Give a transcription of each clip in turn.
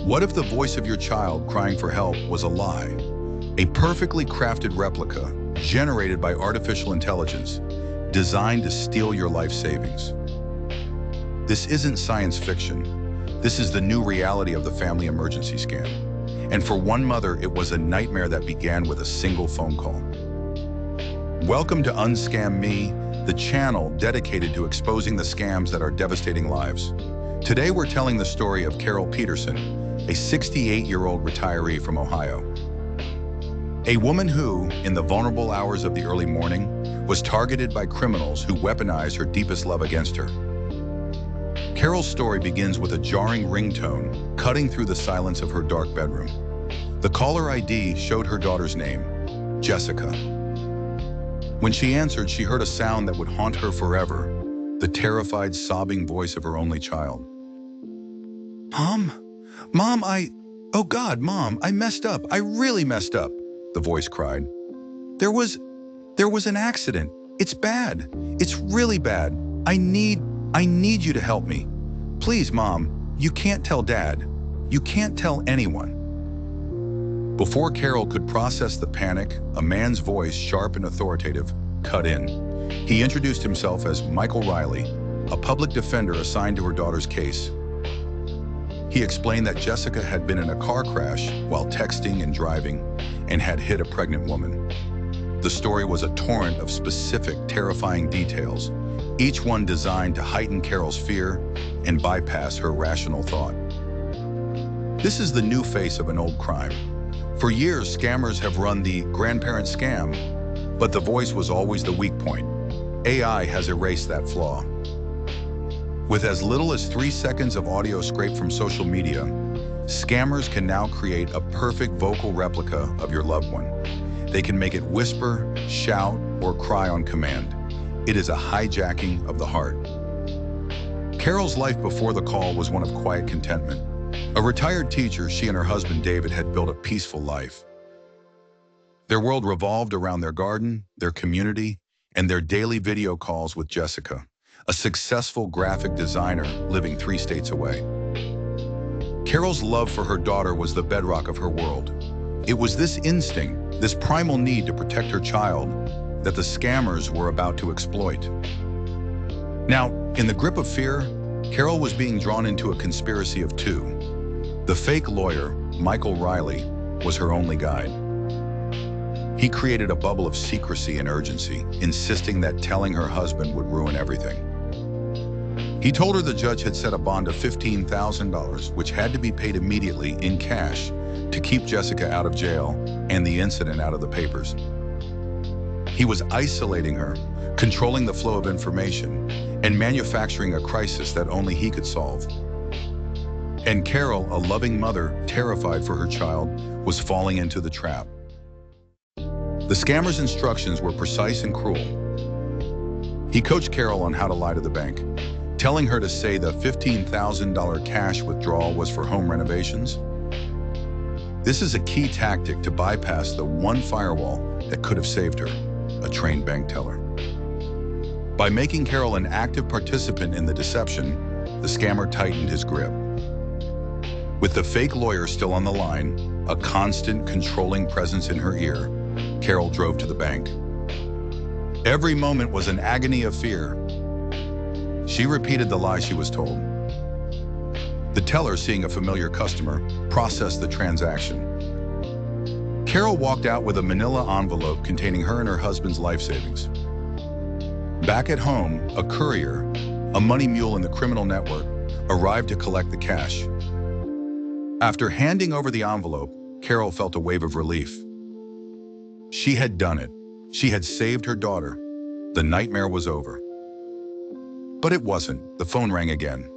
What if the voice of your child crying for help was a lie? A perfectly crafted replica generated by artificial intelligence, designed to steal your life savings. This isn't science fiction. This is the new reality of the family emergency scam. And for one mother, it was a nightmare that began with a single phone call. Welcome to Unscam Me, the channel dedicated to exposing the scams that are devastating lives. Today we're telling the story of Carol Peterson, a 68-year-old retiree from Ohio. A woman who, in the vulnerable hours of the early morning, was targeted by criminals who weaponized her deepest love against her. Carol's story begins with a jarring ringtone cutting through the silence of her dark bedroom. The caller ID showed her daughter's name, Jessica. When she answered, she heard a sound that would haunt her forever, the terrified, sobbing voice of her only child. Mom, oh God, Mom, I messed up. I really messed up, the voice cried. There was an accident. It's bad. It's really bad. I need you to help me. Please, Mom, you can't tell Dad. You can't tell anyone. Before Carol could process the panic, a man's voice, sharp and authoritative, cut in. He introduced himself as Michael Riley, a public defender assigned to her daughter's case. He explained that Jessica had been in a car crash while texting and driving and had hit a pregnant woman. The story was a torrent of specific, terrifying details, each one designed to heighten Carol's fear and bypass her rational thought. This is the new face of an old crime. For years, scammers have run the grandparent scam, but the voice was always the weak point. AI has erased that flaw. With as little as 3 seconds of audio scraped from social media, scammers can now create a perfect vocal replica of your loved one. They can make it whisper, shout, or cry on command. It is a hijacking of the heart. Carol's life before the call was one of quiet contentment. A retired teacher, she and her husband David had built a peaceful life. Their world revolved around their garden, their community, and their daily video calls with Jessica, a successful graphic designer living 3 states away. Carol's love for her daughter was the bedrock of her world. It was this instinct, this primal need to protect her child, that the scammers were about to exploit. Now, in the grip of fear, Carol was being drawn into a conspiracy of 2. The fake lawyer, Michael Riley, was her only guide. He created a bubble of secrecy and urgency, insisting that telling her husband would ruin everything. He told her the judge had set a bond of $15,000, which had to be paid immediately in cash to keep Jessica out of jail and the incident out of the papers. He was isolating her, controlling the flow of information, and manufacturing a crisis that only he could solve. And Carol, a loving mother, terrified for her child, was falling into the trap. The scammer's instructions were precise and cruel. He coached Carol on how to lie to the bank, telling her to say the $15,000 cash withdrawal was for home renovations. This is a key tactic to bypass the one firewall that could have saved her, a trained bank teller. By making Carol an active participant in the deception, the scammer tightened his grip. With the fake lawyer still on the line, a constant controlling presence in her ear, Carol drove to the bank. Every moment was an agony of fear. She repeated the lie she was told. The teller, seeing a familiar customer, processed the transaction. Carol walked out with a manila envelope containing her and her husband's life savings. Back at home, a courier, a money mule in the criminal network, arrived to collect the cash. After handing over the envelope, Carol felt a wave of relief. She had done it. She had saved her daughter. The nightmare was over. But it wasn't. The phone rang again.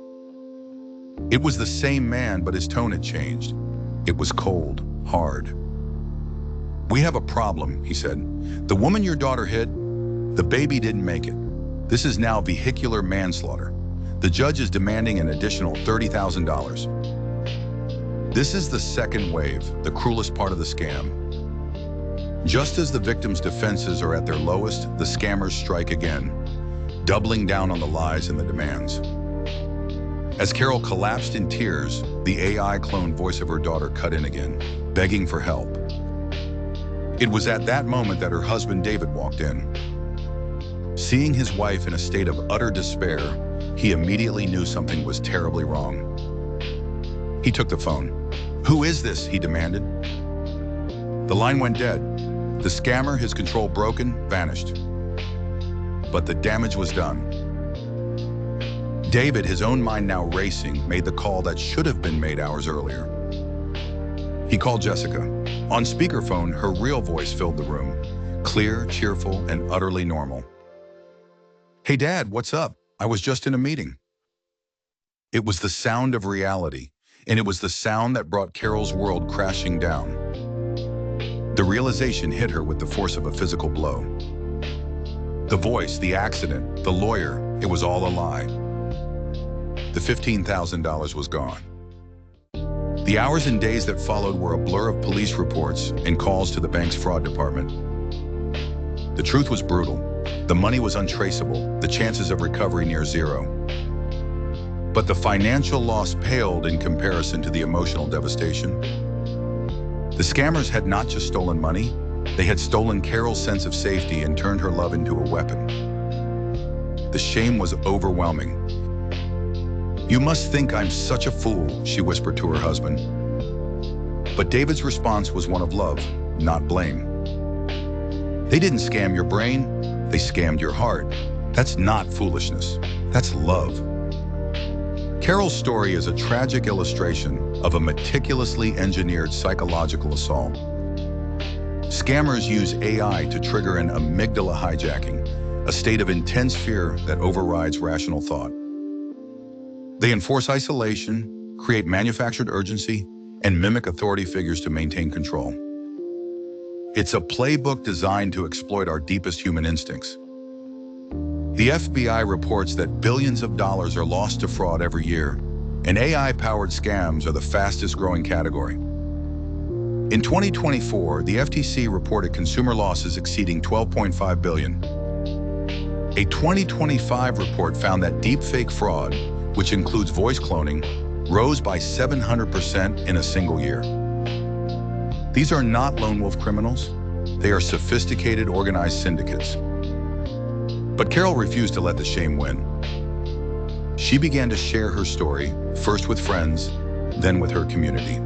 It was the same man, but his tone had changed. It was cold, hard. "We have a problem," he said. "The woman your daughter hid, the baby didn't make it. This is now vehicular manslaughter. The judge is demanding an additional $30,000. This is the second wave, the cruelest part of the scam. Just as the victim's defenses are at their lowest, the scammers strike again, doubling down on the lies and the demands. As Carol collapsed in tears, the AI cloned voice of her daughter cut in again, begging for help. It was at that moment that her husband David walked in. Seeing his wife in a state of utter despair, he immediately knew something was terribly wrong. He took the phone. "Who is this?" he demanded. The line went dead. The scammer, his control broken, vanished. But the damage was done. David, his own mind now racing, made the call that should have been made hours earlier. He called Jessica. On speakerphone, her real voice filled the room, clear, cheerful, and utterly normal. "Hey, Dad, what's up? I was just in a meeting." It was the sound of reality, and it was the sound that brought Carol's world crashing down. The realization hit her with the force of a physical blow. The voice, the accident, the lawyer, it was all a lie. The $15,000 was gone. The hours and days that followed were a blur of police reports and calls to the bank's fraud department. The truth was brutal. The money was untraceable, the chances of recovery near zero. But the financial loss paled in comparison to the emotional devastation. The scammers had not just stolen money, they had stolen Carol's sense of safety and turned her love into a weapon. The shame was overwhelming. "You must think I'm such a fool," she whispered to her husband. But David's response was one of love, not blame. "They didn't scam your brain, they scammed your heart. That's not foolishness, that's love." Carol's story is a tragic illustration of a meticulously engineered psychological assault. Scammers use AI to trigger an amygdala hijacking, a state of intense fear that overrides rational thought. They enforce isolation, create manufactured urgency, and mimic authority figures to maintain control. It's a playbook designed to exploit our deepest human instincts. The FBI reports that billions of dollars are lost to fraud every year, and AI-powered scams are the fastest-growing category. In 2024, the FTC reported consumer losses exceeding $12.5 billion. A 2025 report found that deepfake fraud, which includes voice cloning, rose by 700% in a single year. These are not lone wolf criminals. They are sophisticated, organized syndicates. But Carol refused to let the shame win. She began to share her story, first with friends, then with her community.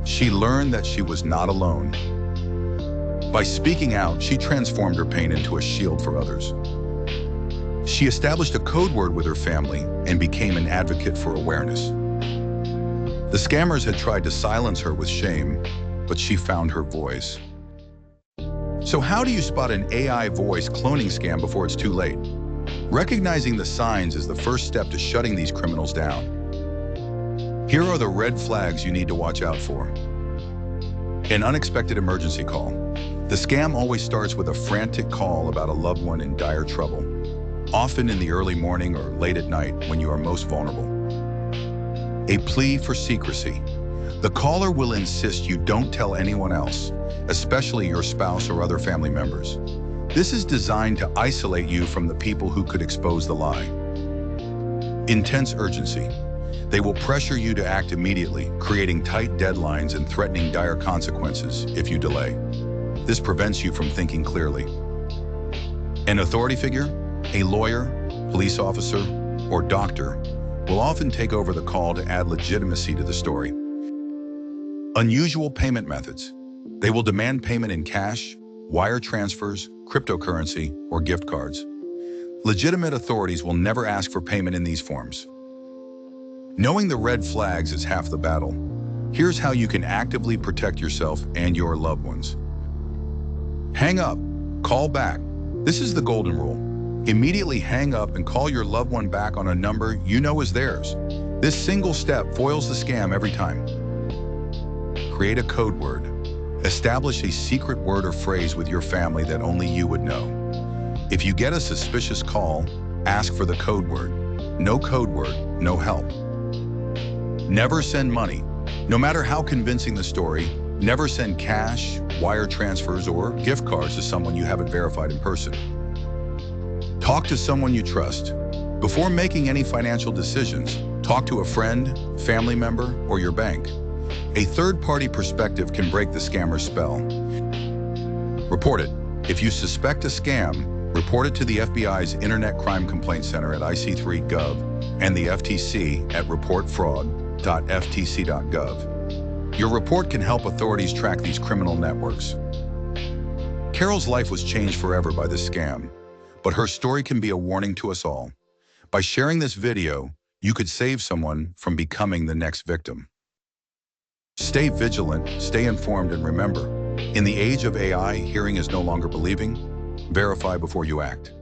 She learned that she was not alone. By speaking out, she transformed her pain into a shield for others. She established a code word with her family and became an advocate for awareness. The scammers had tried to silence her with shame, but she found her voice. So how do you spot an AI voice cloning scam before it's too late? Recognizing the signs is the first step to shutting these criminals down. Here are the red flags you need to watch out for. An unexpected emergency call. The scam always starts with a frantic call about a loved one in dire trouble, often in the early morning or late at night when you are most vulnerable. A plea for secrecy. The caller will insist you don't tell anyone else, especially your spouse or other family members. This is designed to isolate you from the people who could expose the lie. Intense urgency. They will pressure you to act immediately, creating tight deadlines and threatening dire consequences if you delay. This prevents you from thinking clearly. An authority figure, a lawyer, police officer, or doctor, will often take over the call to add legitimacy to the story. Unusual payment methods. They will demand payment in cash, wire transfers, cryptocurrency, or gift cards. Legitimate authorities will never ask for payment in these forms. Knowing the red flags is half the battle. Here's how you can actively protect yourself and your loved ones. Hang up, call back. This is the golden rule. Immediately hang up and call your loved one back on a number you know is theirs. This single step foils the scam every time. Create a code word. Establish a secret word or phrase with your family that only you would know. If you get a suspicious call, ask for the code word. No code word, no help. Never send money. No matter how convincing the story, never send cash, wire transfers, or gift cards to someone you haven't verified in person. Talk to someone you trust. Before making any financial decisions, talk to a friend, family member, or your bank. A third-party perspective can break the scammer's spell. Report it. If you suspect a scam, report it to the FBI's Internet Crime Complaint Center at ic3.gov and the FTC at reportfraud.ftc.gov. Your report can help authorities track these criminal networks. Carol's life was changed forever by this scam, but her story can be a warning to us all. By sharing this video, you could save someone from becoming the next victim. Stay vigilant, stay informed, and remember, in the age of AI, hearing is no longer believing. Verify before you act.